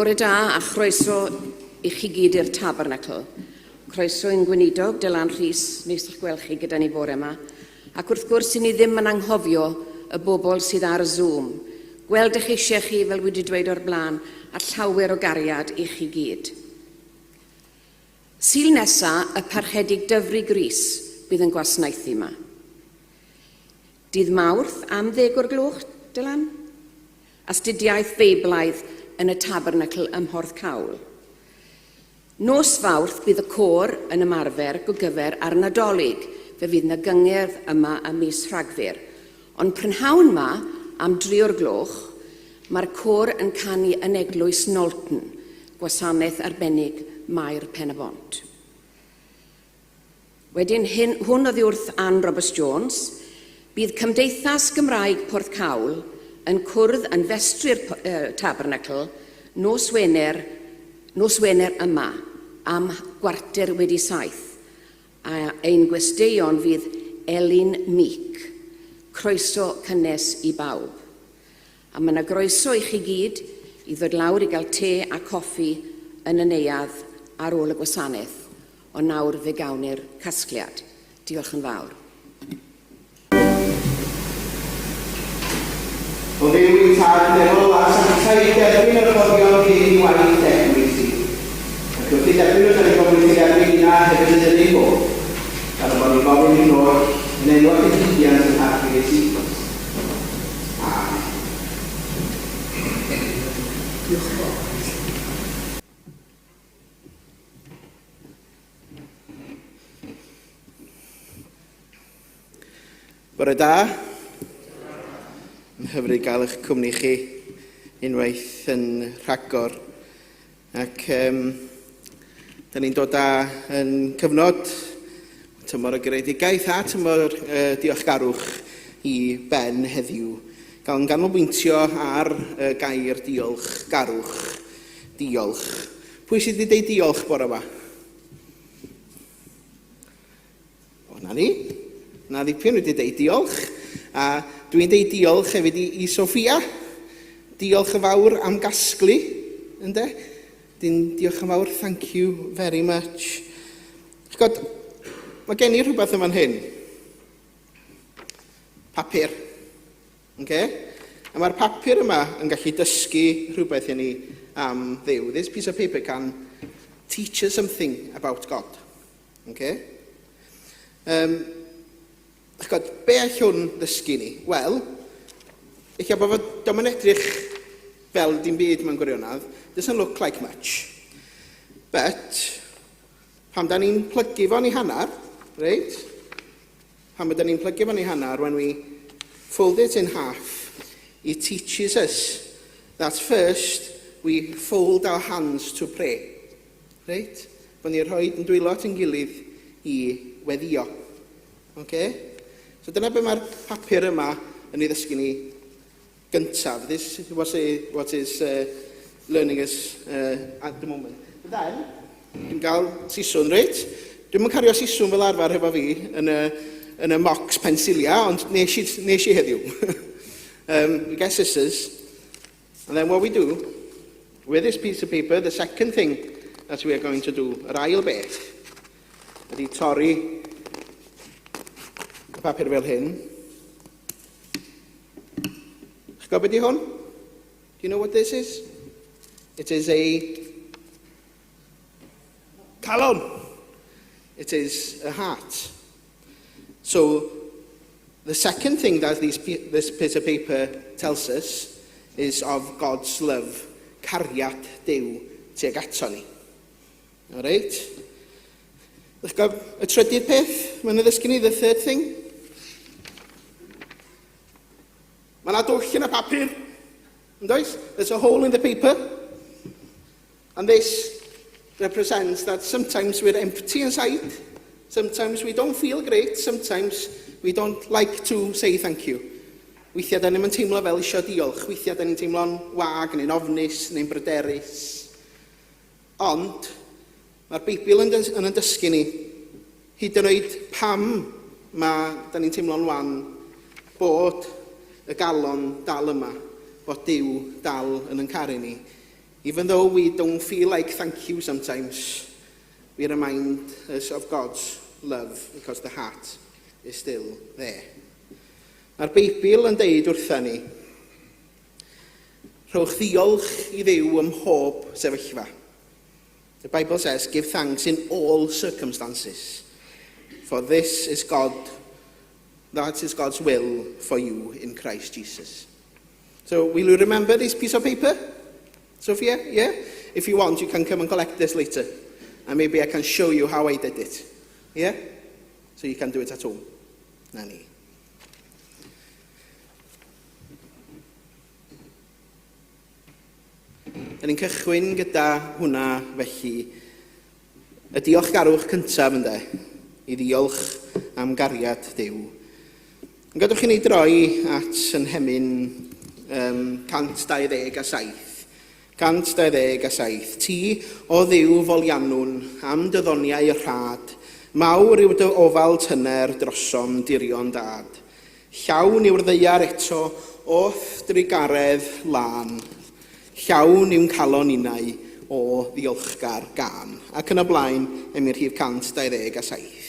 Bore da a chroeso I chi gyd i'r Tabernacl. Croeso i'n Gweinidog, Dylan Rhys, neis i'ch gweld chi gyda ni bore yma. Ac wrth gwrs, I ni ddim yn anghofio y bobl sydd ar y Zoom. Gweld eich eisiau chi, fel wedi dweud o'r blaen, a llawer o gariad I chi gyd. Sul nesa, y parchedig dyfru gris bydd yn gwasanaethu yma. Dydd Mawrth am 10 o'r gloch, Dylan? Astudiaeth Feiblaidd yn y Tabernacl ym Porthcawl. Nos Fawrth bydd y côr yn ymarfer gyfer ar Nadolig, fe fydd na gyngerdd yma ym mis Rhagfyr. Ond prynhawn yma, am 3 o'r gloch, mae'r côr yn canu yn eglwys Nolton, gwasanaeth arbennig Dyma'r Pen-y-bont. Wedyn, hwn oddi wrth Ann Roberts Jones, bydd Cymdeithas Gymraeg Porthcawl yn cwrdd yn festru'r Tabernacl nos Wener yma am 6:15 a ein gwesteion fydd Elin Meek, croeso cynnes I bawb. A mae yna groeso I chi gyd I ddod lawr I gael te a coffi yn y neuadd ar ôl y gwasanaeth, o nawr fe gawnir casgliad. Diolch yn fawr. O ddim tad meddwl a sanctau derbyn yr ffordion hyn I waith eglwysi. Ac wrth I derbyn yr eglwysi derbyn yna hefyd yn ei bod. Gan bod ni'n gofyn I nôl yn enwog y didiant yn harfi ei sifos. Amen. Diolch yn fawr. Bore da. Yn hyfryd gael eich cwmni chi unwaith yn rhagor. Ac da ni'n dod â yn cyfnod tymor y greadigaeth a tymor diolchgarwch I ben heddiw. Gael yn ganolbwyntio ar gair diolchgarwch. Diolch. Pwy sydd wedi deud diolch bore yma? O, na ni. Na ddipyn wedi deud diolch. A dwi'n deud diolch hefyd I Sophia. Diolch yn fawr am gasglu, ynde? Diolch yn fawr, thank you very much. God, mae gen I rhywbeth yma'n hyn. Papur. Okay? A mae'r papur yma yn gallu dysgu rhywbeth I ni am Dduw. This piece of paper can teach us something about God. Okay? God, be all hwn ddysgu ni? Wel, eich bod fod yn edrych fel dim byd mewn gwirionedd, doesn't look like much. But, pam da ni'n plygu fo'n I hannar, right? Pam da ni'n plygu fo'n I hannar, when we fold it in half, it teaches us that first we fold our hands to pray. Right? Bod ni'n rhoi yn dwylo yn gilydd I weddio. Okay? So dyna be mae'r papur yma yn ei ddysgu ni gyntaf. This is what is learning us at the moment. But then, dwi'n cael siswn, reit? Dwi'n mynd cario siswn fel arfer hefo fi yn y mocs pensilia, ond nes I heddiw. We get scissors, and then what we do, with this piece of paper, the second thing that we are going to do, yr ail beth, ydy torri papur fel hyn. Chi'n gwybod beth I hwn? Do you know what this is? It is a calon. It is a heart. So, the second thing that this piece of paper tells us is of God's love, cariad Duw tuag ato ni. Alright? Y trydydd peth, mae'n ddysgu ni, the third thing. Mae yna dwll yn y papur, does? There's a hole in the paper. And this represents that sometimes we're empty inside, sometimes we don't feel great, sometimes we don't like to say thank you. Weithiau da ni'n teimlo fel isio diolch, weithiau da ni'n teimlo'n wag, neu'n ofnus, neu'n bryderus. Ond, mae'r Beibl yn dysgu ni, hyd yn oed pam da ni'n teimlo'n wan bod y galon dal yma, bod Duw dal yn caru ni, Even though we don't feel like thank you sometimes, we remind us of God's love because the heart is still there. Mae'r Beibl yn deud wrthyn ni, rhowch ddiolch I Dduw ym mhob sefyllfa. The Bible says, give thanks in all circumstances, for this is that is God's will for you in Christ Jesus. So, will you remember this piece of paper? Sophia, yeah? If you want, you can come and collect this later. And maybe I can show you how I did it. Yeah? So you can do it at home. Nani. Da ni'n cychwyn gyda hwnna felly. Y diolchgarwch cyntaf ynde. I ddiolch am gariad Duw. Yn gadwch chi ni droi at yn hemyn 127. 127. Ti o Dduw folianwn am dyddoniau y rhad. Mawr yw dy ofal tyner drosom dirion dad. Llawn yw'r ddeiar eto oth drigaredd lan. Llawn yw'n calon unau o ddiolchgar gan. Ac yn y blaen, ym rhif 127.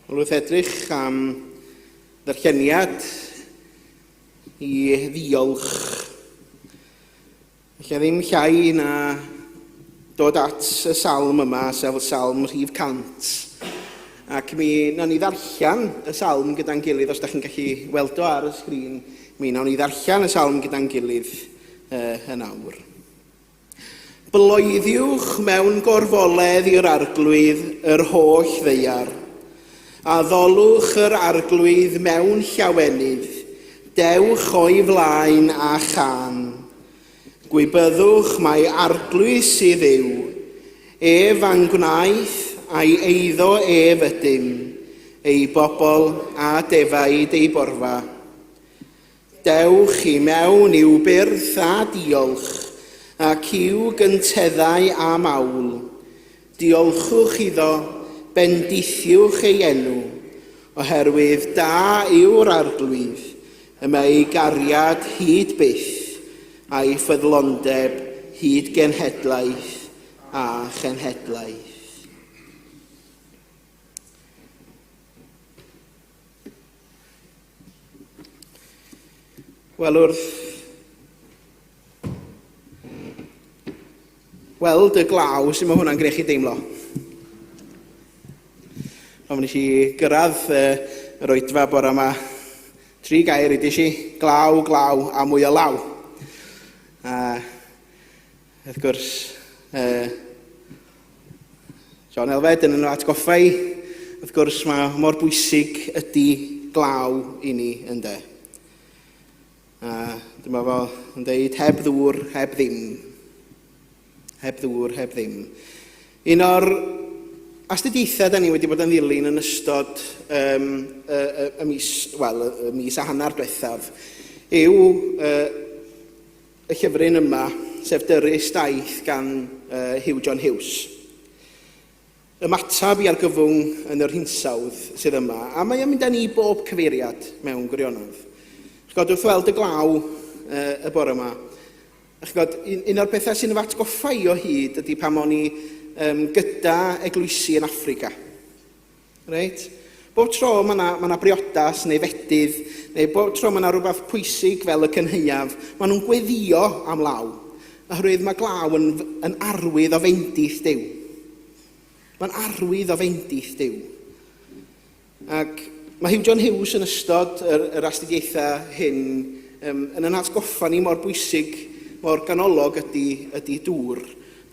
Wrth edrych am ddarlleniad I ddiolch. Felly ddim llai na dod at y salm yma, sef y salm rhif 100. Ac mi nawn ni ddarllen y salm gyda'n gilydd, os da chi'n gallu weld o ar y sgrin, mi nawn ni ddarllen y salm gyda'n gilydd yn awr. Bloeddiwch mewn gorfoledd i'r arglwydd yr holl ddeiar, a ddolwch yr arglwydd mewn llawenydd, dewch o'i flaen a chan. Gwybyddwch mae arglwydd sydd yw, ef a'n gwnaeth a'i eiddo ef ydym, ei bobl a defaid ei borfa. Dewch I mewn i'w byrth a diolch, ac i'w gynteddau a mawl. Diolchwch iddo bendithiwch ei enw, oherwydd da yw'r arglwydd, y mae gariad hyd byth, a'i ffyddlondeb hyd genhedlaeth a chenhedlaeth. Wel, wrth weld y glaw, sut mae hwnna'n greu chi deimlo? Ond nes i gyrraedd yr Oedfa bore yma, 3 gair ydych chi, glaw, glaw a mwy o law. A wrth gwrs, John Elfed yn yno atgoffa i, wrth gwrs mae mor bwysig ydy glaw i ni ynde. A dyma fo yn dweud heb ddŵr, heb ddim. Heb ddŵr, heb ddim. Un o'r astudiaethau da ni wedi bod yn ddilyn yn ystod y mis a hanner diwethaf yw y llyfryn yma, sef Dyrys Daith gan Hugh John Hughes. Ymatab i argyfwng yn yr hinsawdd sydd yma, a mae yn mynd â ni bob cyfeiriad mewn gwirionedd. Wrth weld y glaw y bore yma, un o'r bethau sy'n efo atgoffa i o hyd ydy pam o'n i gyda eglwysi yn Affrica. Reit? Bob tro mae yna briodas neu fedydd, neu bob tro mae yna rhywbeth pwysig fel y cynheuaf, maen nhw'n gweddio am law, oherwydd mae glaw yn arwydd o fendith Duw. Mae'n arwydd o fendith Duw. Ac mae Hugh John Hughes yn ystod yr astudiaethau hyn yn atgoffa ni mor bwysig, mor ganolog ydy dŵr.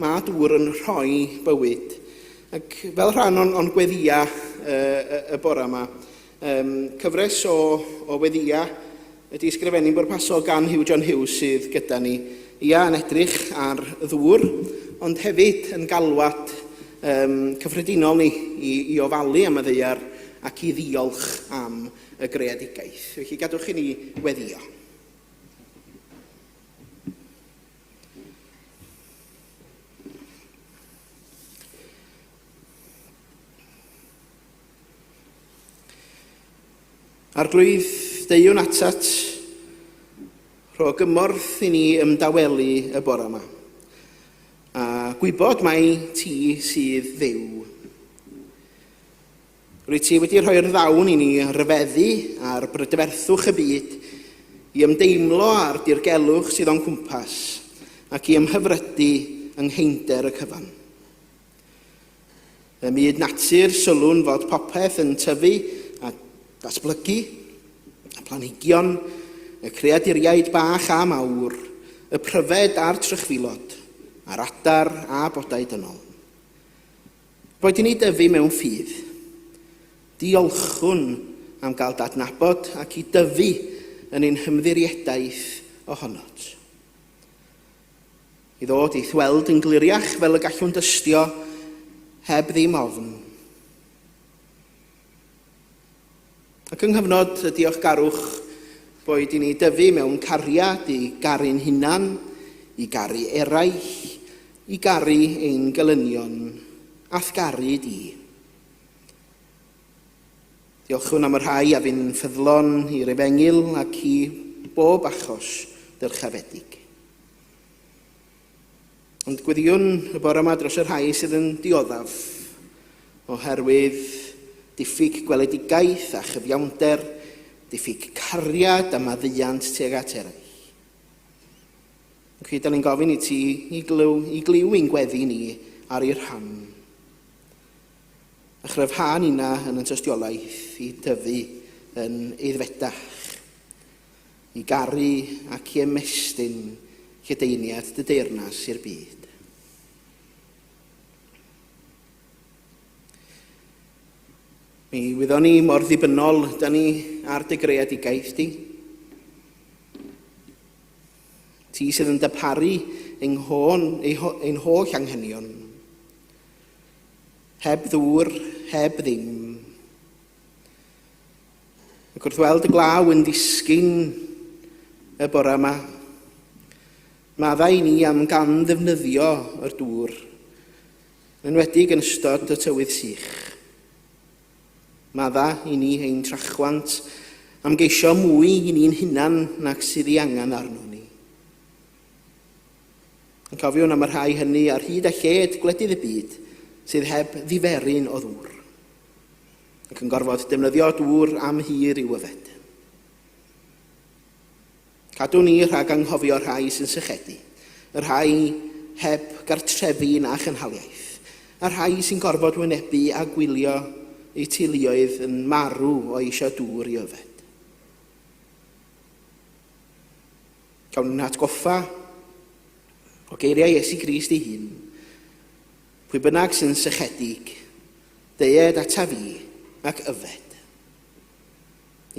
Mae dŵr yn rhoi bywyd. Ac fel rhan o'n gweddia y bore yma, cyfres o weddia ydy ysgrifennu'n bwrpasol gan Hugh John Hughes sydd gyda ni. Ia yn edrych ar ddŵr, ond hefyd yn galwad cyffredinol ni i ofalu am y ddaear ac i ddiolch am y greadigaeth. Felly gadwch i ni weddio. Arglwydd deuwn atat, rho gymorth i ni ymdawelu y bore yma. A gwybod mai ti sydd dduw. Rwy ti wedi rhoi'r ddawn i ni ryfeddu ar brydferthwch y byd, i ymdeimlo ar dirgelwch sydd o'n cwmpas, ac i ymhyfrydu yng ngheinder y cyfan. Y myd natur sylwn fod popeth yn tyfu a datblygu, y planhigion, y creaduriaid bach a mawr, y pryfed a'r trychfilod, a'r adar a bodau dynol. Boed i ni dyfu mewn ffydd. Diolchwn am gael dadnabod ac i dyfu yn ein hymddiriadaeth ohonot. I ddod i ddweld yn gliriach fel y gallwn dystio heb ddim ofn. Ac yng nghyfnod y diolchgarwch boed i ni dyfu mewn cariad i garu'n hunan, i garu eraill, i garu ein gelynion, ath garu di. Diolchwn am y rhai a fi'n ffyddlon i'r efengil ac i bob achos dyrchafedig. Ond gweddiwn y bore yma dros y rhai sydd yn dioddaf, oherwydd diffyg gweledigaeth a chyfiawnder, diffyg cariad a maddeuant tuag at eraill. Felly, da ni'n gofyn i ti i gliw i'n gweddi ni ar ei rhan. A chryfhau ni'na yn y tystiolaeth i dyfu yn eiddfedach, i garu ac i ymestyn lledaeniad dy deyrnas i'r byd. Mi wyddon ni mor ddibynnol, da ni ar dy greadigaeth di. Ti sydd yn darparu ein holl anghenion. Heb ddŵr, heb ddim. Ac wrth weld y glaw yn disgyn y bore yma, maddau ni am gan ddefnyddio yr dŵr, yn enwedig yn ystod y tywydd sych. Madda i ni ein trachwant am geisio mwy i ni'n hunan nac sydd ei angen arno ni. Yn cofiwn am y rhai hynny ar hyd a lled gwledydd y byd sydd heb ddiferyn o ddŵr, ac yn gorfod defnyddio dŵr am hir i'w yfed. Cadw ni rhag anghofio rhai sy'n sychedu, y rhai heb gartrefi na chynhaliaeth, a rhai sy'n gorfod wynebu a gwylio eu teuluoedd yn marw o eisiau dŵr i yfed. Cawn ni'n atgoffa o geiriau Iesu Grist ei hun, pwy bynnag sy'n sychedig, deied ata fi ac yfed.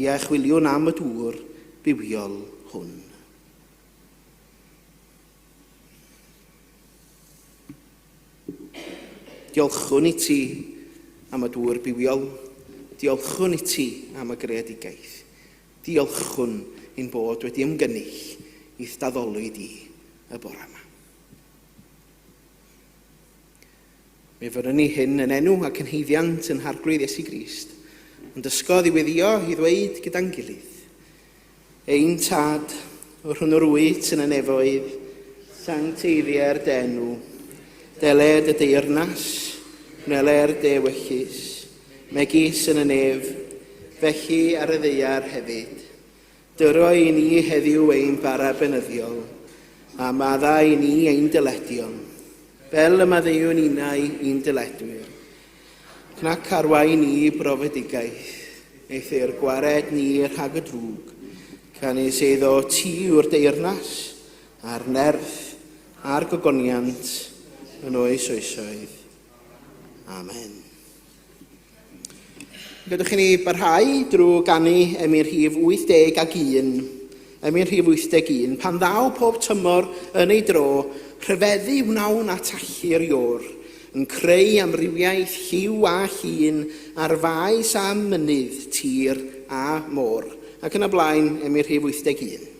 Ia chwiliwn am y dŵr bywiol hwn. Diolchwn i ti am y dŵr bywiol. Diolchwn i ti am y greadigaeth. Diolchwn i'n bod wedi ymgynnull i'th daddolwyd i y bore yma. Mi fyddwn ni hyn yn enw ac yn heiddiant yn harglwydd Iesu Grist, ond dysgodd i weddio i ddweud gyda'n gilydd. Ein tad, o rhwng yr wyt yn y nefoedd, sancteiddiau'r denw, deled y deyrnas, neler dewellus, megis yn y nef, felly ar y ddeiar hefyd. Dyro i ni heddiw ein bara benyddiol, a madda i ni ein dyledion, fel y maddeuwn unau un dyledwyr. Cnac arwain ni brofedigaeth, eithyr gwared ni rhag y drwg, canis eiddo ti yw'r deyrnas, a'r nerth, a'r gogoniant, yn oes oesoedd. Amen. Gadwch i ni barhau drwy ganu Emyr Rhif 81, Emyr Rhif 81, pan ddaw pob tymor yn ei dro, rhyfeddu wnawn at allu'r ior, yn creu amrywiaeth lliw a llun ar faes a mynydd, tir a môr. Ac yn y blaen, Emyr Rhif 81.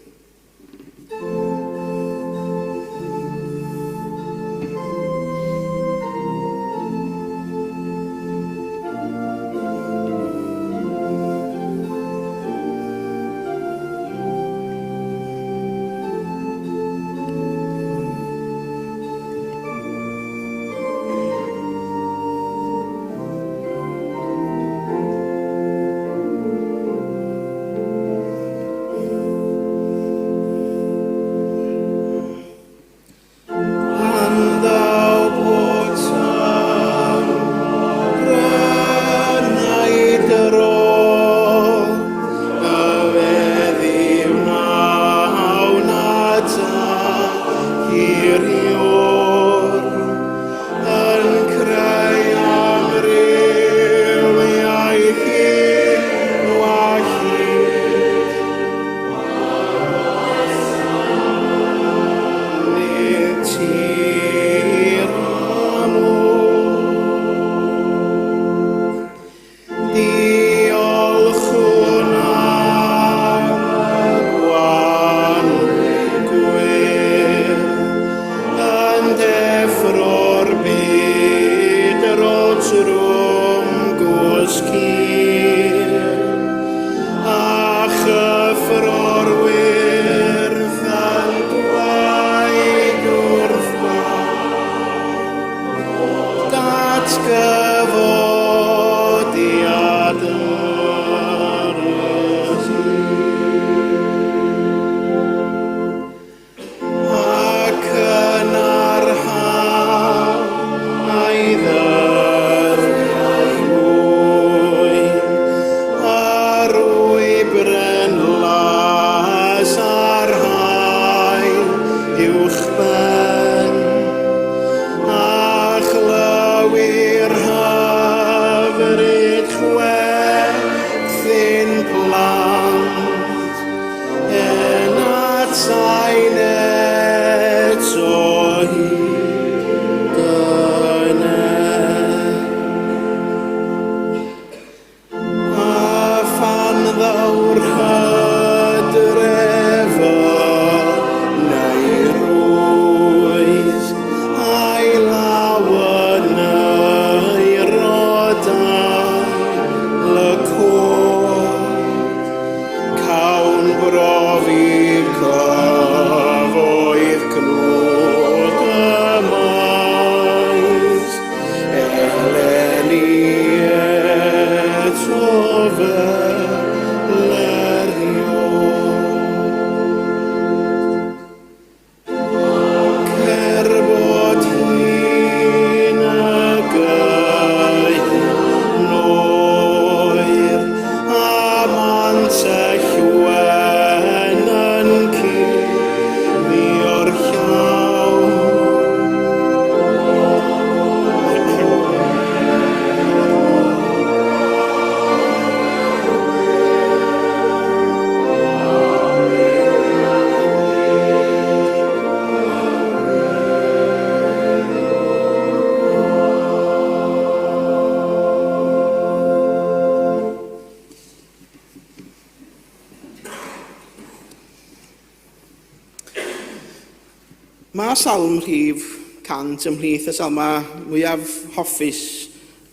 Mae salm rhif 100 ymhlith y salma mwyaf hoffus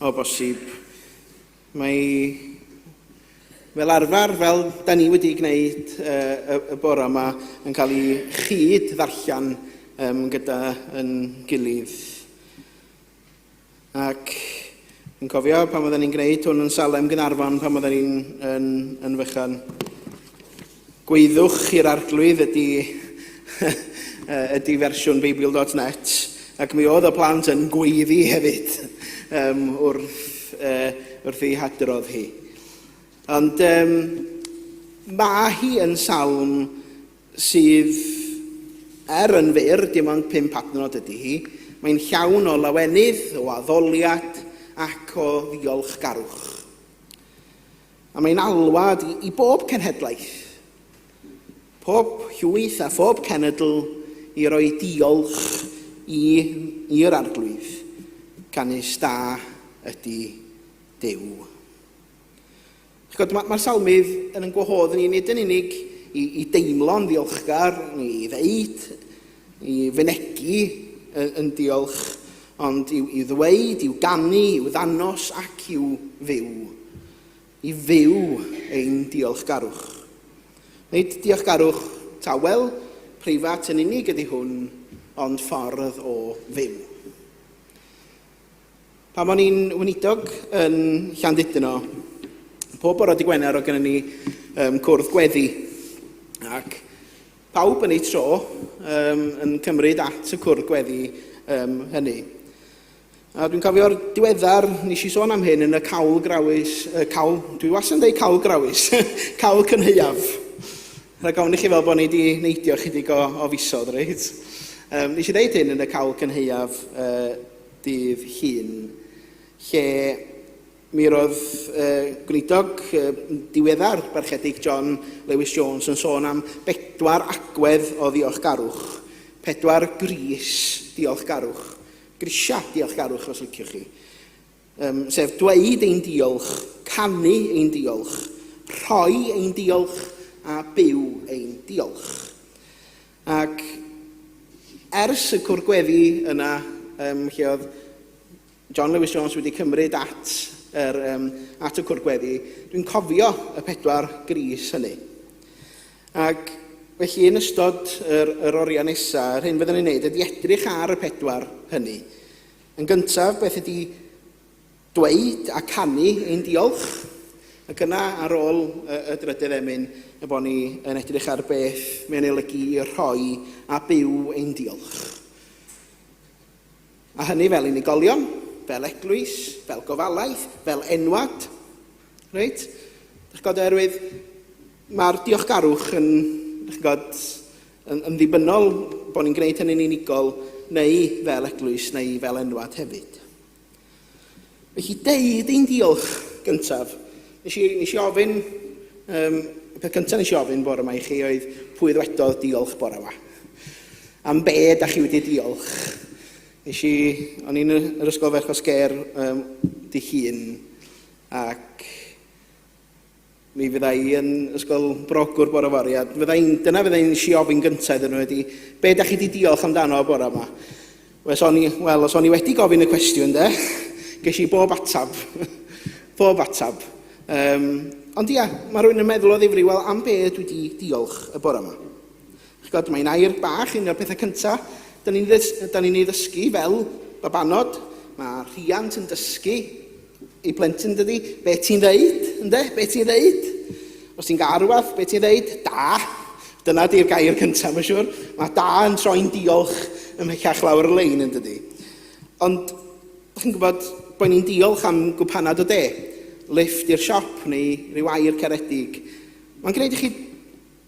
o bosib. Mae fel arfer, fel da ni wedi gwneud y bore yma, yn cael ei chyd ddarllen gyda yn gilydd. Ac yn cofio pan oedden ni'n gwneud hwn yn Salem Gynarfon, pan oedden ni'n yn fychan. Gwaeddwch i'r arglwydd ydy fersiwn Beibl.net, ac mi oedd y plant yn gweiddi hefyd wrth ei hadrodd hi. Ond mae hi yn salm sydd yn fyr, dim ond 5 adnod ydy hi. Mae'n llawn o lawenydd, o addoliad ac o ddiolchgarwch. A mae'n alwad i bob cenhedlaeth, pob llwyth a phob cenedl i roi diolch i'r arglwydd, canis da ydy Duw. Mae'r salmydd yn gwahodd ni nid yn unig i deimlo'n ddiolchgar, i ddeud, i fynegu yn diolch, ond i ddweud, i'w ganu, i'w ddanos ac i'w fyw. I fyw ein diolchgarwch. Nid diolchgarwch tawel, preifat yn unig ydy hwn, ond ffordd o fyw. Pan o'n i'n Gweinidog yn Llandudno, pob bore dydd Gwener o gynnu ni cwrdd gweddi, ac pawb yn ei tro yn cymryd at y cwrdd gweddi hynny. A dwi'n cofio'r diweddar, nes i sôn am hyn yn y cawl grawys, dwi wastad yn dweud cawl grawys, cawl cynheuaf. Rhaid gofyn i chi fel bod ni wedi neidio chydig o fisodd, reit? Nes i ddeud hyn yn y cawl cynheuaf dydd Llun, lle mi roedd Gweinidog diweddar barchedig John Lewis Jones yn sôn am 4 agwedd o ddiolchgarwch, 4 gris diolchgarwch, grisia diolchgarwch os liciwch chi. Sef dweud ein diolch, canu ein diolch, rhoi ein diolch a byw ein diolch. Ac ers y cwrdd gweddi yna, lle oedd John Lewis Jones wedi cymryd at y cwrdd gweddi, dwi'n cofio y 4 gris hynny. Ac felly yn ystod yr oriau nesaf, yr hyn fyddwn ni'n gwneud ydy edrych ar y 4 hynny. Yn gyntaf, beth ydy dweud a canu ein diolch, ac yna ar ôl y drydydd emyn, y bod ni yn edrych ar beth mae'n olygu i rhoi a byw ein diolch. A hynny fel unigolion, fel eglwys, fel gofalaeth, fel enwad. Reit? Oherwydd mae'r diolchgarwch yn ddibynnol bod ni'n gwneud hynny'n unigol, neu fel eglwys, neu fel enwad hefyd. Felly deud ein diolch gyntaf. Nes i ofyn, y peth cyntaf nes i ofyn bore yma i chi oedd pwy ddwedodd diolch bore yma. Am be da chi wedi diolch. O'n i'n yr ysgol ferch o sger dydd Llun, ac mi fyddai yn ysgol Brogwr bore fori, a dyna fyddai'n nes i ofyn gyntaf iddyn nhw ydy, be da chi wedi diolch amdano bore yma? Os o'n i wedi gofyn y cwestiwn, ges i bob atab. Bob atab. Ond ia, mae rhywun yn meddwl o ddifri, wel, am be dwi wedi diolch y bore yma. Mae'n air bach, un o'r pethau cyntaf, da ni'n ei ddysgu fel babanod, mae rhiant yn dysgu ei plentyn dydi, be ti'n dweud, ynde? Be ti'n ddeud? Os ti'n gael rhywbeth, be ti'n ddeud? Da. Dyna di'r gair cyntaf, mae'n siŵr. Mae da yn troi'n diolch ymhellach lawr y lein, yn dydi. Ond, ydych chi'n gwybod bod ni'n diolch am gwpanad o de? Lift i'r siop neu ryw air caredig. Mae'n gwneud i chi,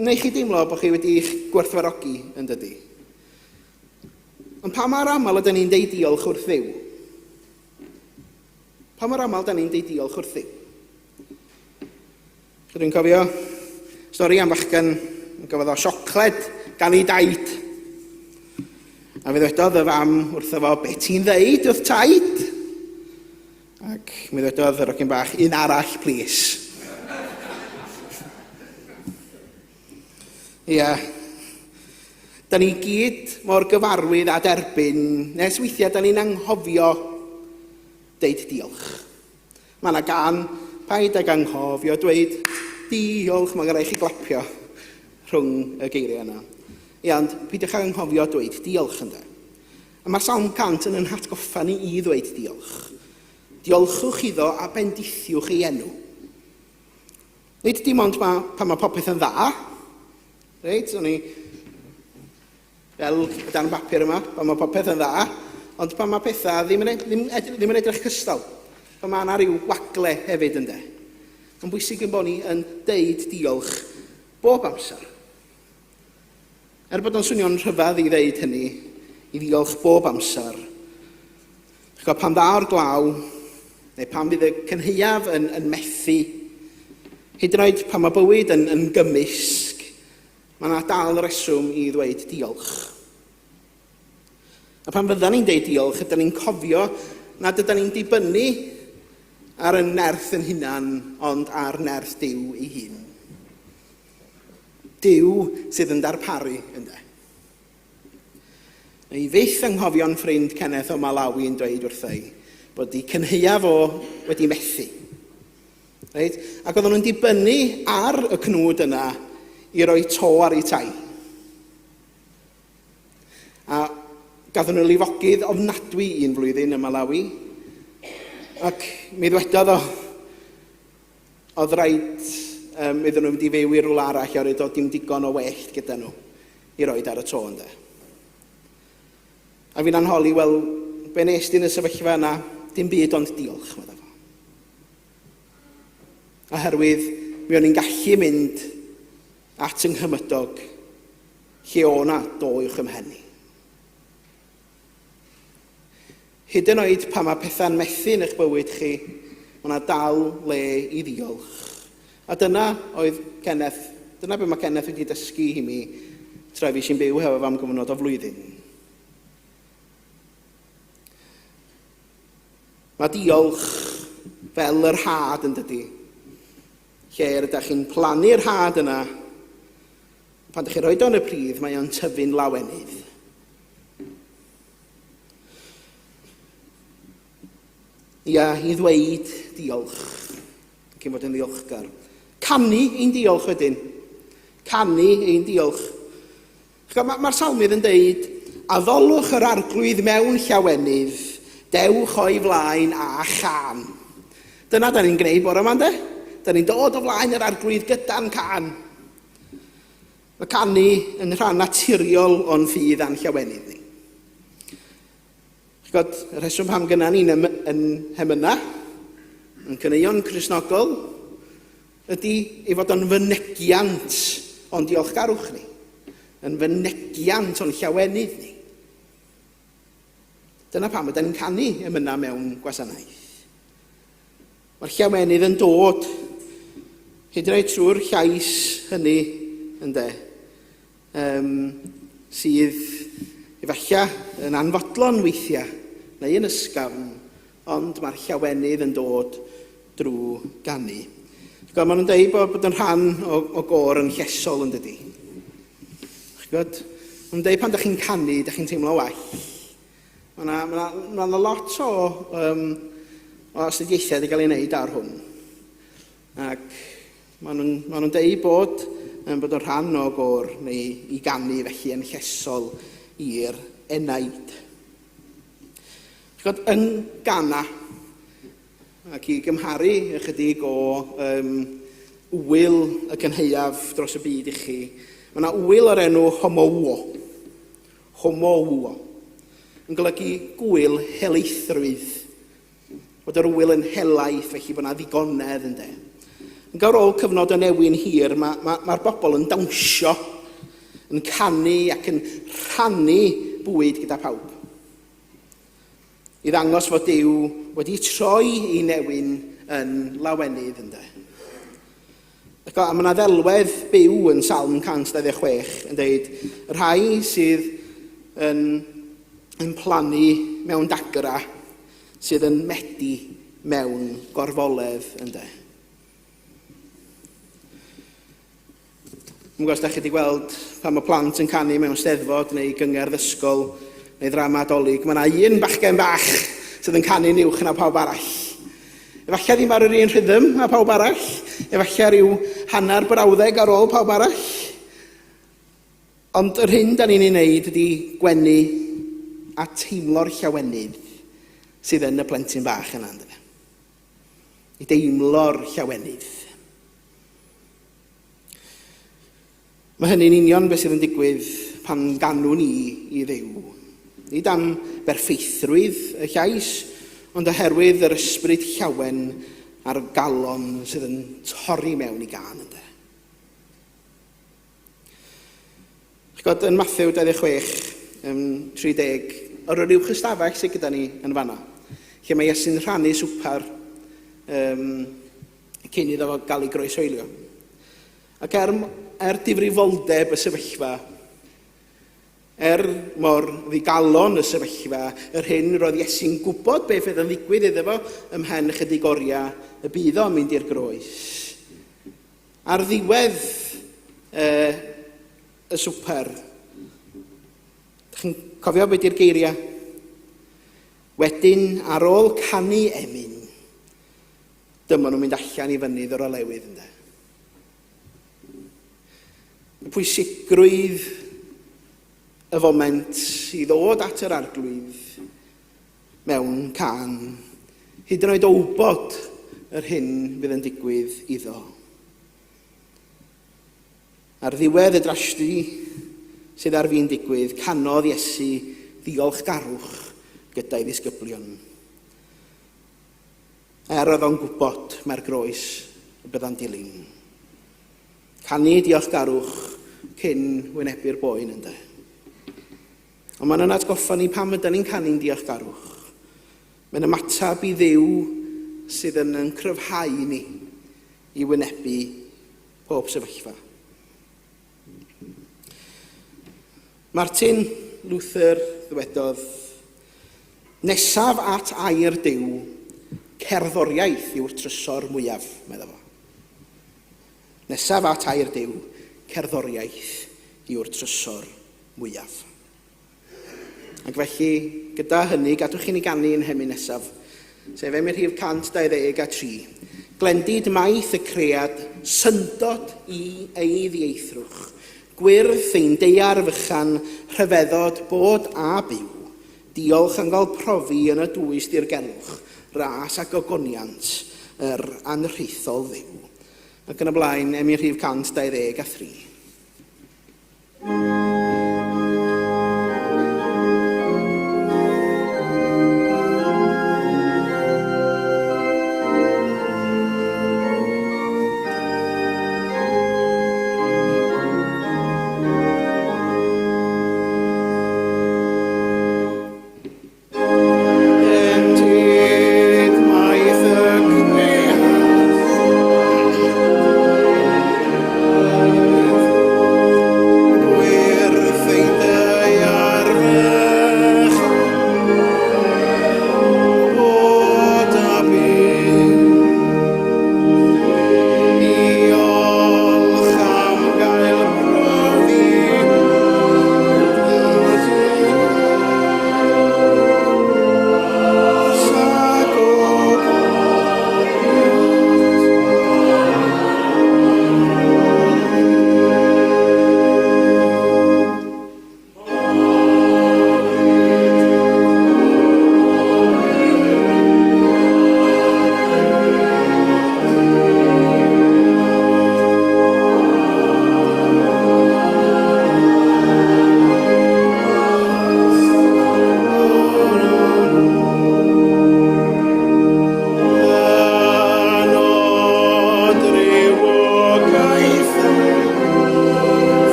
neu chi deimlo bod chi wedi eich gwerthfarogi, yn dydi. Ond pa mor aml ydyn ni'n deud diolch wrth Dduw? Pa mor aml ydyn ni'n deud diolch wrth Dduw? Dwi'n cofio stori am fachgen yn gyfod o siocled gan ei daid. A fe ddwedodd y fam wrtho fo, be ti'n ddeud wrth taid? Ac mi ddwedodd yr ogyn bach, un arall, please. Ia. Da ni gyd mor gyfarwydd a derbyn, nes weithiau da ni'n anghofio deud diolch. Mae yna gan paid ag anghofio dweud diolch, mae'n rhaid chi glapio rhwng y geiriau yna. Ia, ond pidwch ag anghofio dweud diolch ynde. A mae'r Salm 100 yn hatgoffa ni i ddweud diolch. Diolchwch iddo a bendithiwch ei enw. Nid dim ond pan mae popeth yn dda. Reit, o'n i fel dan bapur yma, pan mae popeth yn dda, ond pan mae pethau ddim yn edrych cystal. Pan mae yna rhyw wagle hefyd ynde. Yn bwysig yn bod ni yn deud diolch bob amser. Bod o'n swnio'n rhyfedd i ddeud hynny, i ddiolch bob amser. Pan dda o'r glaw, neu pan bydd y cynheuaf yn methu, hyd yn oed pan mae bywyd yn gymysg, mae yna dal reswm i ddweud diolch. A pan fydda ni'n deud diolch, ydyn ni'n cofio nad ydyn ni'n dibynnu ar y nerth yn hunan, ond ar nerth Duw ei hun. Duw sydd yn darparu, ynde. Neu fyth anghofio'n ffrind Kenneth o Malawi yn dweud wrthau bod ei cynheuaf o wedi methu. Right? Ac oedden nhw'n dibynnu ar y cnwd yna i roi to ar ei tai. A gathon nhw lifogydd ofnadwy un flwyddyn yn Malawi. Ac mi ddwedodd oedd rhaid iddyn nhw mynd i fyw i rwla arall a roedd o dim digon o wellt gyda nhw i roed ar y to ynde. A fi'n anholi, wel, be nes di yn y sefyllfa yna, dim byd ond diolch, medda fo. Oherwydd, mi o'n i'n gallu mynd at yng Nghymydog, lle o na do'ch ymhenni. Hyd yn oed pan mae pethau'n methu yn eich bywyd chi, mae yna dal le i ddiolch. A dyna oedd Kenneth, dyna be mae Kenneth wedi dysgu i mi tra fi sy'n byw hefo am gyfnod o flwyddyn. Mae diolch fel yr had yn dydi. Lle ydych chi'n plannu'r had yna, pan ydych chi'n rhoi o'n y pridd, mae o'n tyfu'n lawenydd. Ia, i ddweud diolch, cyn bod yn ddiolchgar. Canu ein diolch wedyn. Canu ein diolch. Mae'r salmydd yn deud, a ddolwch yr arglwydd mewn llawenydd, dewch o'i flaen a chan. Dyna da ni'n gwneud bore yma, de? Da ni'n dod o flaen yr arglwydd gyda'n can. Mae canu yn rhan naturiol o'n ffydd a'n llawenydd ni. Y rheswm pam gyna ni'n hemyna, yn cyneuon Cristnogol, ydy ei fod o'n fynegiant o'n diolchgarwch ni. Yn fynegiant o'n llawenydd ni. Dyna pam ydyn ni'n canu emyna mewn gwasanaeth. Mae'r llawenydd yn dod hyd yn oed trwy'r llais hynny ynde, sydd efallai yn anfodlon weithiau neu yn ysgafn, ond mae'r llawenydd yn dod drwy ganu. Maen nhw'n dweud bod yn rhan o gor yn llesol yn dydi. Maen nhw'n dweud pan ydych chi'n canu, ydych chi'n teimlo well. Mae yna lot o astudiaethau wedi cael ei wneud ar hwn. Ac maen nhw'n dweud bod yn rhan o gor neu i ganu felly yn llesol i'r enaid. Yn Gana, ac i gymharu ychydig o wyl y gynheuaf dros y byd i chi. Mae yna wyl o'r enw homouo. Homouo. Yn golygu gwyl helaethrwydd. Bod yr wyl yn helaeth, felly bod yna ddigonedd yn de. Yn ar ôl cyfnod o newyn hir, mae'r bobl yn dawnsio, yn canu ac yn rhannu bwyd gyda pawb. I ddangos fod Duw wedi troi i newyn yn lawenydd yn de. A mae yna ddelwedd byw yn Salm 126 yn dweud, y rhai sydd yn plannu mewn dagra, sydd yn medi mewn gorfoledd yn de. Dwi'n gwybod os da chi wedi gweld pan mae plant yn canu mewn steddfod neu gyngerdd ysgol neu ddrama adolyg, mae yna un bachgen bach sydd yn canu'n uwch na pawb arall. Efallai ddim ar yr un rhythm a pawb arall, efallai rhyw hanner brawddeg ar ôl pawb arall. Ond yr hyn da ni'n ei wneud ydy gwenu a teimlo'r llawenydd sydd yn y plentyn bach yna. I deimlo'r llawenydd. Mae hynny'n union beth sydd yn digwydd pan ganwn ni i Dduw. Nid am berffeithrwydd y llais, ond oherwydd yr ysbryd llawen a'r galon sydd yn torri mewn i gan ynddo. Chod yn Mathew 26, 30, o'r ryw chystafell sydd gyda ni yn fanna, lle mae Iesu'n rhannu swpar cyn iddo fo gael ei groesoelio. Ac difrifoldeb y sefyllfa, mor ddigalon y sefyllfa, yr hyn roedd Iesu'n gwybod beth oedd yn ddigwydd iddo fo ymhen ychydig oriau y bydd o'n mynd i'r groes. Ar ddiwedd y swper, chi'n cofio beth i'r geiriau? Wedyn, ar ôl canu emyn, dyma nhw'n mynd allan i fynydd o'r olewydd ynddo. Y pwysigrwydd y foment i ddod at yr arglwydd mewn can, hyd yn oed o wybod yr hyn fydd yn digwydd iddo. Ar ddiwedd y drasty sydd ar fi'n digwydd, canodd Iesu ddiolchgarwch gyda'i ddisgyblion. Oedd o'n gwybod mae'r groes y bydda'n dilyn. Canu diolchgarwch cyn wynebu'r boen ynddo. Ond mae'n atgoffa ni pam ydyn ni'n canu'n diolchgarwch. Mae'n ymatab i Dduw sydd yn cryfhau ni i wynebu pob sefyllfa. Martin Luther ddwedodd, nesaf at air Duw, cerddoriaeth yw'r trysor mwyaf, meddwl fo. Nesaf at air Duw, cerddoriaeth yw'r trysor mwyaf. Ac felly, gyda hynny, gadwch chi ni ganu yn hemi nesaf, sef i'r rhif 123. Glendid maith y cread, syndod i ei ddieithrwch, gwyrdd ein deiar fychan, rhyfeddod bod a byw, diolch yn gael profi yn y dwys dirgelwch, ras ac ogoniant, yr anrhithol Dduw. Ac yn y blaen, i'r rhif 123.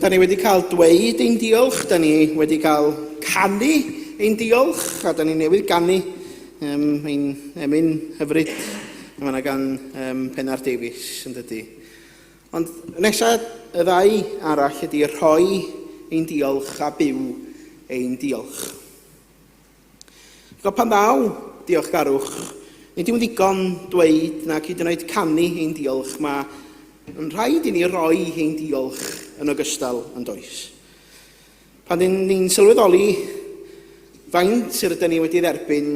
Da ni wedi cael dweud ein diolch, da ni wedi cael canu ein diolch, a da ni newydd ganu ein emyn hyfryd yma gan Pennar Davies yn dydy. Ond nesaf y ddau arall ydy rhoi ein diolch a byw ein diolch. Pan ddaw diolchgarwch, nid yw'n ddigon dweud na hyd yn oed canu ein diolch, mae'n rhaid i ni roi ein diolch yn ogystal yn does. Pan ni'n sylweddoli faint sydd ydyn ni wedi dderbyn,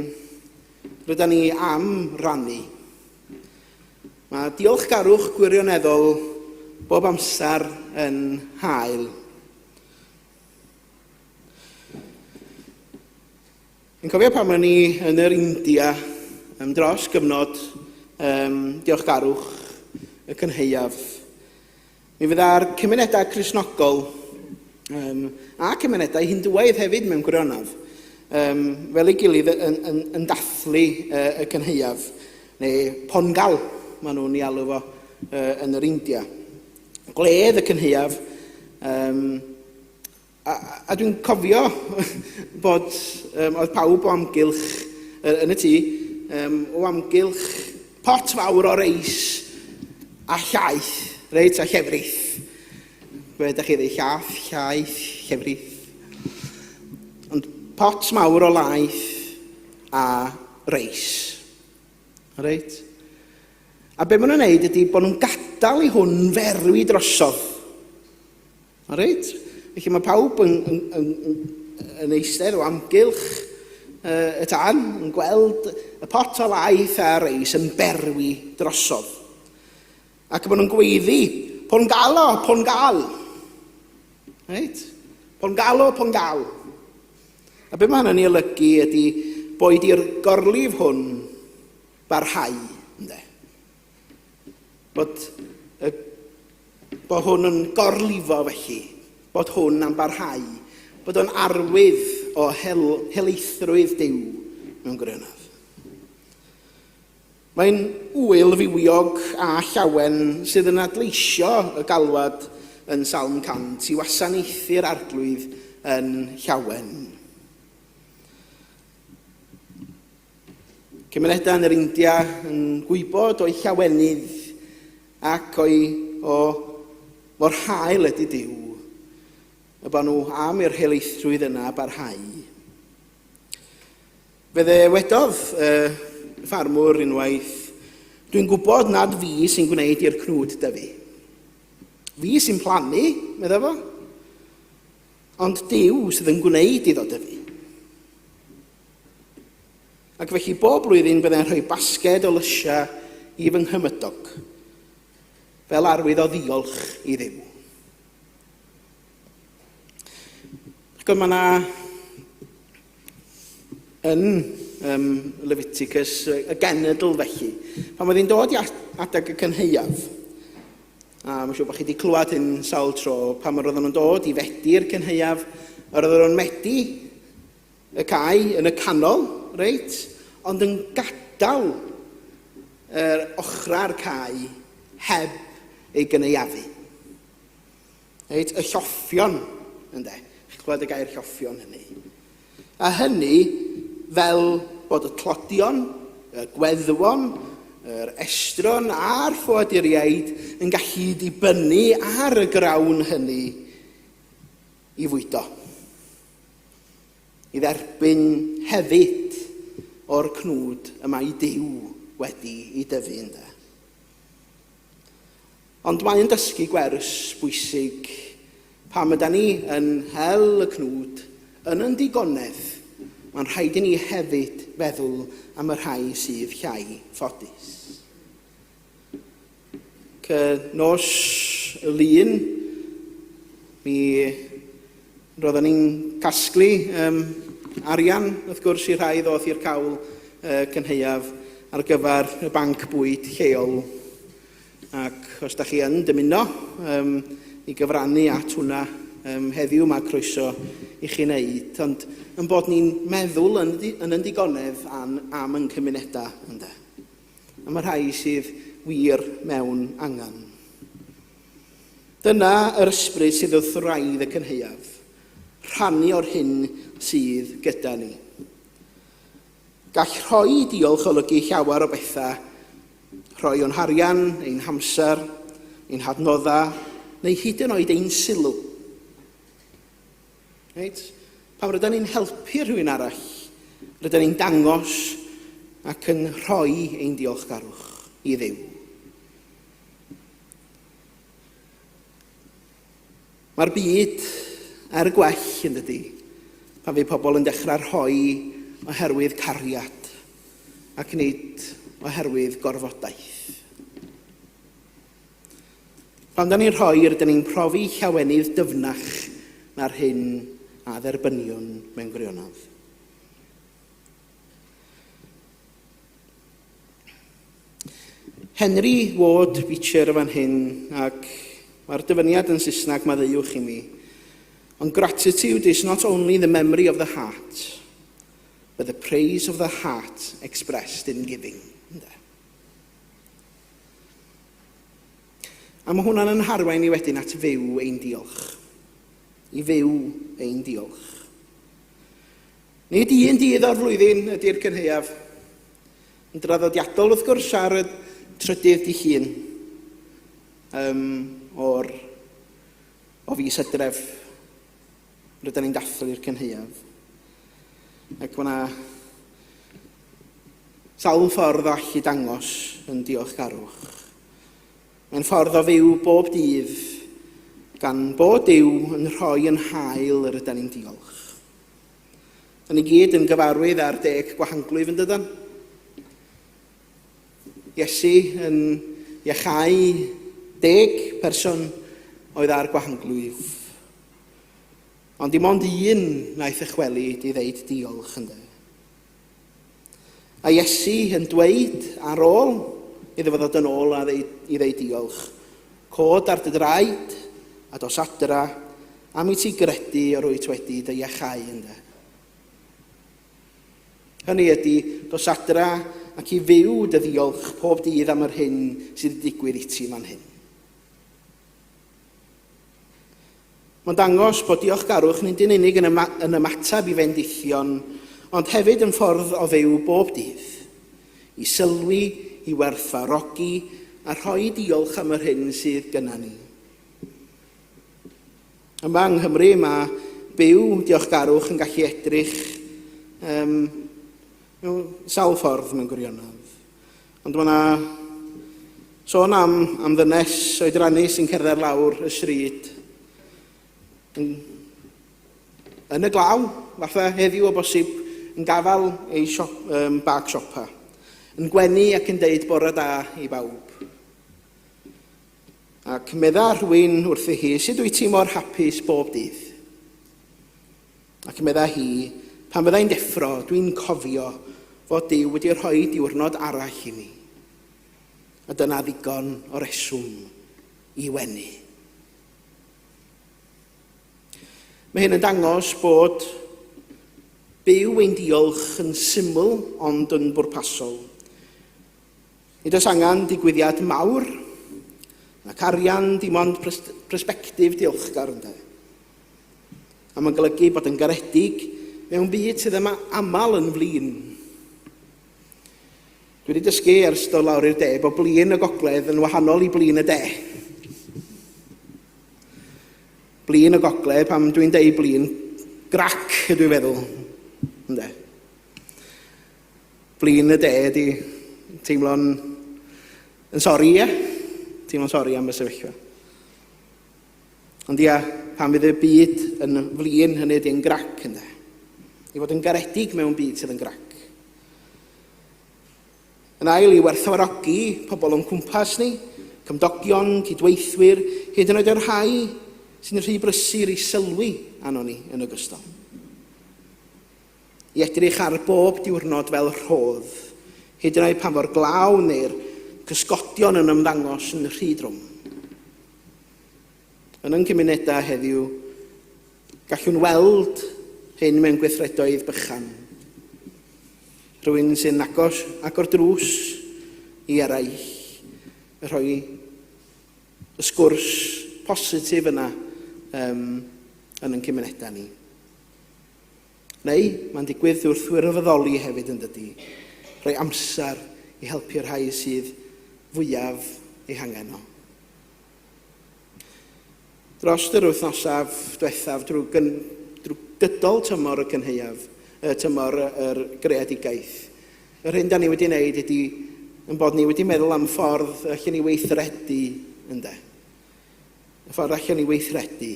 rydyn ni am rannu. Mae diolchgarwch gwirioneddol bob amser yn hael. Yn cofio pan o'n ni yn yr India dros gyfnod diolchgarwch y cynheuaf. Mi fydda'r cymunedau Cristnogol a cymunedau Hindwaidd hefyd mewn gwirionaf fel ei gilydd yn dathlu y cynheuaf, neu Porthcawl, maen nhw'n ei alw fo yn yr India. Gledd y cynheuaf, a dwi'n cofio bod oedd pawb o amgylch yn y tŷ, o amgylch pot fawr o reis a llaeth, reit, a llefrith. Be ydych chi ddweud, llaeth, llefrith. Ond pot mawr o laeth a reis. Reit? A be maen nhw'n neud ydy bod nhw'n gadael i hwn ferwi drosodd. Reit? Felly mae pawb yn eistedd o amgylch y tân, yn gweld y pot o laeth a reis yn berwi drosodd. Ac maen nhw'n gweiddi, Porthcawl. Reit? Porthcawl. A be mae hynny'n ei olygu ydy boed i'r gorlif hwn barhau. Bod hwn yn gorlifo felly, bod hwn yn barhau, bod o'n arwydd o helaethrwydd Duw mewn gwirionedd. Mae'n wyl fywiog a llawen sydd yn adleisio y galwad yn Salm 100 i wasanaethu'r arglwydd yn llawen. Cymunedau yn yr India yn gwybod o'i llawenydd ac mor hael ydy Duw, y bod nhw am i'r helaethrwydd yna barhau. Fydde wedodd ffarmwr unwaith, dwi'n gwybod nad fi sy'n gwneud i'r cnwd dyfu. Fi sy'n plannu, medda fo, ond Duw sydd yn gwneud iddo dyfu. Ac felly bob blwyddyn byddai'n rhoi basged o lysia i fy nghymydog, fel arwydd o ddiolch i Dduw. Ac mae yna yn Leviticus y genedl felly, pan oedd hi'n dod i adeg y cynheuaf, a mae'n siŵr bod chi wedi clywed hyn sawl tro, pan oedd nhw'n dod i fedi'r cynheuaf, oedd nhw'n medi y cae yn y canol, reit, ond yn gadael yr ochrau'r cae heb ei gyneuafu. Reit, y lloffion, ynde, chi'n clywed y gair lloffion hynny. A hynny fel bod y tlodion, y gweddwon, yr estron a'r ffoaduriaid yn gallu dibynnu ar y grawn hynny i fwydo. I dderbyn hefyd o'r cnwd y mae Duw wedi ei dyfu ynde. Ond mae'n dysgu gwers bwysig pam ydyn ni yn hel y cnwd yn yn digonedd. Mae'n rhaid i ni hefyd feddwl am y rhai sydd llai ffodus. Nos y lun, mi roedden ni'n casglu arian, wrth gwrs, i rhai ddoth i'r cawl cynheuaf ar gyfer y banc bwyd lleol. Ac os da chi yn dymuno i gyfrannu at hwnna, heddiw mae croeso i chi wneud, ond yn bod ni'n meddwl yn digonedd am yn cymunedau, ynde. Am y rhai sydd wir mewn angen. Dyna yr ysbryd sydd wrth wraidd y cynheuaf, rhannu o'r hyn sydd gyda ni. Gall rhoi diolch olygu llawer o bethau, rhoi o'n harian, ein hamser, ein hadnoddau, neu hyd yn oed ein sylw. Right? Pan rydyn ni'n helpu rhywun arall, rydyn ni'n dangos ac yn rhoi ein diolchgarwch i Dduw. Mae'r byd er gwell yn dydy, pan fydd pobl yn dechrau rhoi oherwydd cariad ac nid oherwydd gorfodaeth. Pan da ni'n rhoi, rydyn ni'n profi llawenydd dyfnach na'r hyn a dderbynion mewn gwirionedd. Henry Ward Beecher fan hyn, ac mae'r dyfyniad yn Saesneg maddeuwch i mi. And gratitude is not only the memory of the heart, but the praise of the heart expressed in giving. A mae hwnna'n yn harwain i wedyn at fyw ein diolch. I fyw ein diolch. Nid un dydd o'r flwyddyn ydy'r cynheuaf. Yn draddodiadol wrth gwrs ar y trydydd Dydd Llun o fis Hydref. Rydyn ni'n dathlu'r cynheuaf. Ac mae'na sawl ffordd all i dangos yn diolchgarwch. Mae'n ffordd o fyw bob dydd, gan bod Duw yn rhoi yn hael yr ydyn ni'n diolch. Da ni gyd yn gyfarwydd ar 10 gwahanglwyf yn dydyn. Iesu yn iachau 10 person oedd ar gwahanglwyf. Ond dim ond un naeth ychwelu i ddeud diolch ynddo. A Iesu yn dweud ar ôl iddo fod yn ôl a i ddeud diolch. Cod ar dy draed a dos adra am i ti gredu o'r wyt wedi dy iachau ynddo. Hynny ydy dos adra ac i fyw dy ddiolch pob dydd am yr hyn sydd wedi digwydd i ti fan hyn. Mae'n dangos bod diolchgarwch nid yn unig yn ymateb i fendithion, ond hefyd yn ffordd o fyw bob dydd, i sylwi, i werthfawrogi a rhoi diolch am yr hyn sydd gyda ni. Yma yng Nghymru mae byw diolchgarwch yn gallu edrych mewn sawl ffordd mewn gwirionedd. Ond mae yna sôn am ddynes oedranu sy'n cerdded lawr y stryd yn y glaw, fatha heddiw o bosib, yn gafal ei bag siopa, yn gwenu ac yn deud bore da i bawb. Ac medda rhywun wrthi hi, sut wyt ti mor hapus bob dydd? Ac medda hi, pan fyddai'n deffro, dwi'n cofio fod Duw wedi rhoi diwrnod arall i mi. A dyna ddigon o reswm i wenu. Mae hyn yn dangos bod byw ein diolch yn syml ond yn bwrpasol. Nid oes angen digwyddiad mawr, ac arian dim ond persbectif diolchgar ynddo. A mae'n golygu bod yn garedig mewn byd sydd yma aml yn flin. Dwi wedi dysgu ers dod lawr i'r de bod blin y gogledd yn wahanol i blin y de. Blin y gogledd, pam dwi'n deud blin, grac ydw i feddwl. Ynde. Blin y de ydi teimlo'n sori, ie? Teimlo'n sori am y sefyllfa. Ond ia, pam fydd y byd yn flin, hynny ydy'n grac, ynde. I fod yn garedig mewn byd sydd yn grac. Yn ail i werthfawrogi pobl o'n cwmpas ni, cymdogion, cydweithwyr, hyd yn oed yr rhai sy'n rhy brysur i sylwi anon ni yn ogystal. I edrych ar bob diwrnod fel rhodd, hyd yn oed pan fo'r glaw neu'r cysgodion yn ymddangos yn rhy drwm. Yn ein cymunedau heddiw, gallwn weld hyn mewn gweithredoedd bychan. Rhywun sy'n agor drws i eraill, rhoi y sgwrs positif yna yn ein cymunedau ni. Neu, mae'n digwydd wrth wirfoddoli hefyd yn dydy, rhoi amser i helpu rhai sydd fwyaf eu hangen o. Dros yr wythnosaf diwethaf, drwy gydol tymor y cynheuaf, tymor yr greadigaeth, yr hyn da ni wedi wneud ydy yn bod ni wedi meddwl am ffordd allan ni weithredu ynde. Y ffordd allan ni weithredu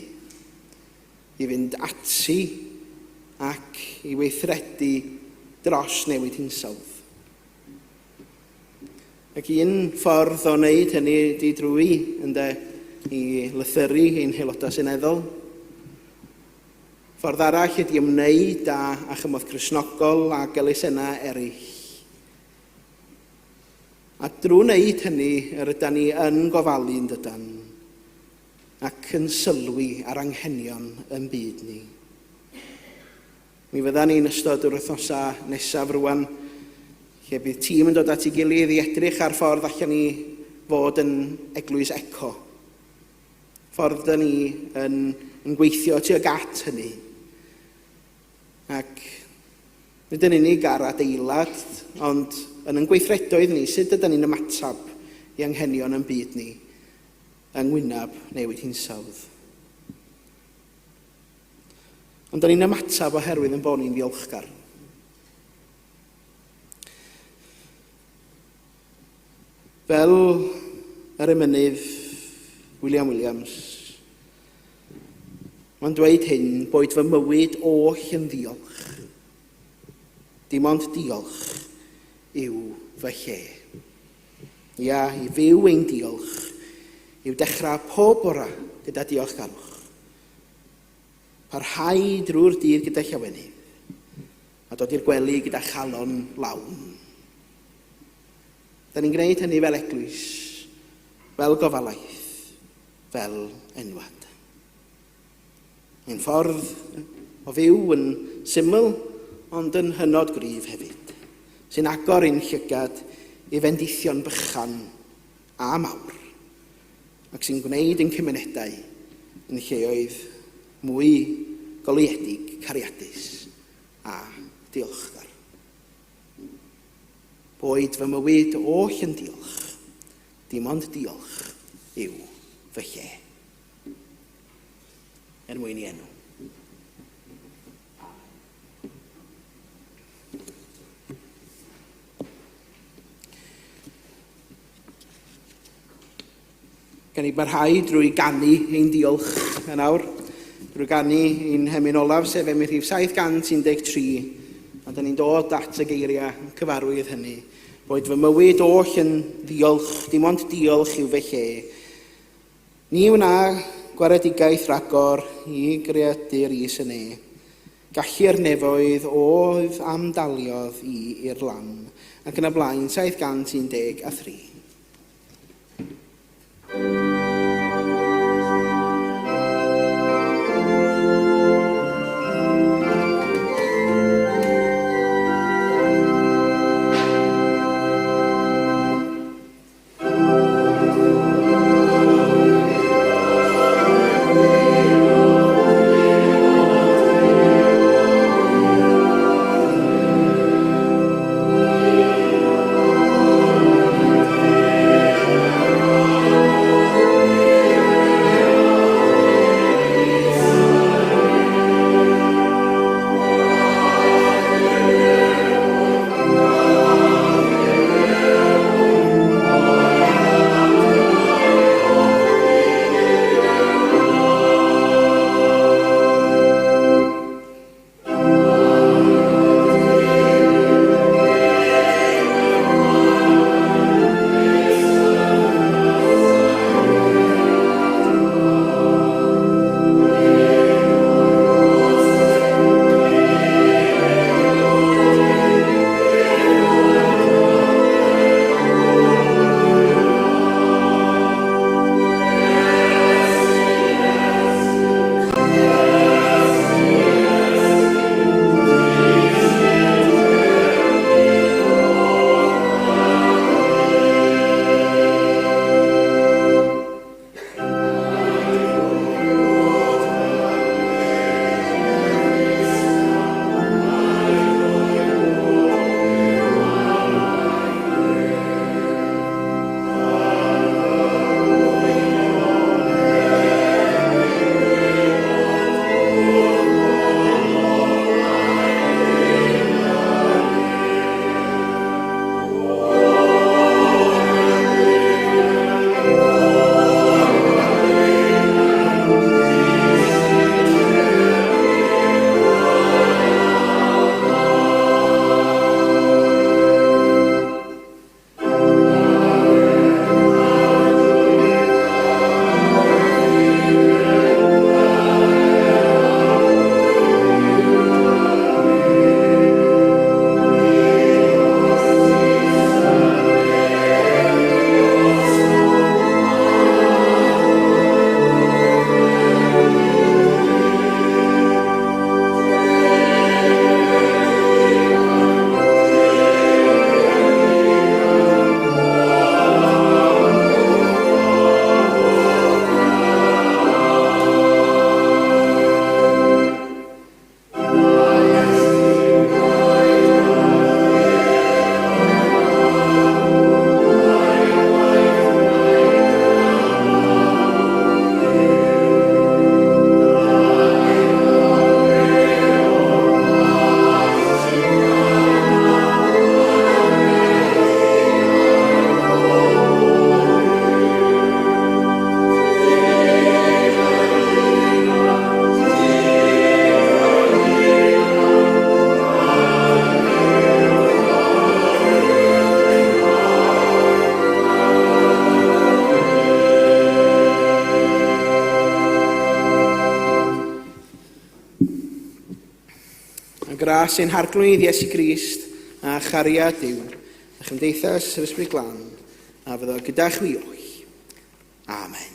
i fynd ati ac i weithredu dros newid hinsawdd. Ac un ffordd o wneud hynny ydy drwy ynde, i lythyru ein haelodau seneddol. Ffordd arall ydy ymwneud â chymoedd Cristnogol a elusennau eraill. A drwy wneud hynny, ydym ni yn gofalu yn dydan, ac yn sylwi ar anghenion yn byd ni. Mi fydda ni'n ystod yr wythnosa nesaf rwan, lle bydd tîm yn dod at ei gilydd i edrych ar ffordd allan ni fod yn eglwys eco. Ffordd da ni yn gweithio tuag at hynny. Ac nid yn unig ar adeilad, ond yn ein gweithredoedd ni, sut ydym ni'n ymatab i anghenion yn byd ni yng ngwyneb newid hinsawdd. Ond da ni'n ymatab oherwydd yn bod ni'n ddiolchgar. Fel yr emynydd Williams, mae'n dweud hyn boed fy mywyd oll yn ddiolch. Dim ond diolch yw fy lle. Ia, i fyw ein diolch, yw dechrau pob ora gyda diolchgarwch. Parhau drwy'r dydd gyda llawenydd, a dod i'r gwely gyda chalon lawn. Da ni'n gwneud hynny fel eglwys, fel gofalaeth, fel enwad. Mae'n ffordd o fyw yn syml, ond yn hynod gryf hefyd, sy'n agor ein llygad i fendithion bychan a mawr, ac sy'n gwneud ein cymunedau yn lleoedd mwy goleuedig, cariadus a diolchgar. Boed fy mywyd oll yn diolch, dim ond diolch yw fy lle. Er mwyn i enw. Gan i barhau drwy ganu ein diolch yn awr, drwy ganu ein hemyn olaf sef emi rhif 713, a da ni'n dod at y geiriau cyfarwydd hynny. Boed fy mywyd oll yn ddiolch, dim ond diolch yw fy lle. Ni wna gwaredigaeth ragor i greadur is yn e. Gallu'r nefoedd oedd am daliodd i'r lan, ac yn y blaen 713. A gras ein harglwydd Iesu Grist a chariad Duw, a chymdeithas yr Ysbryd Glân, a fyddo gyda chwi o'i. Amen.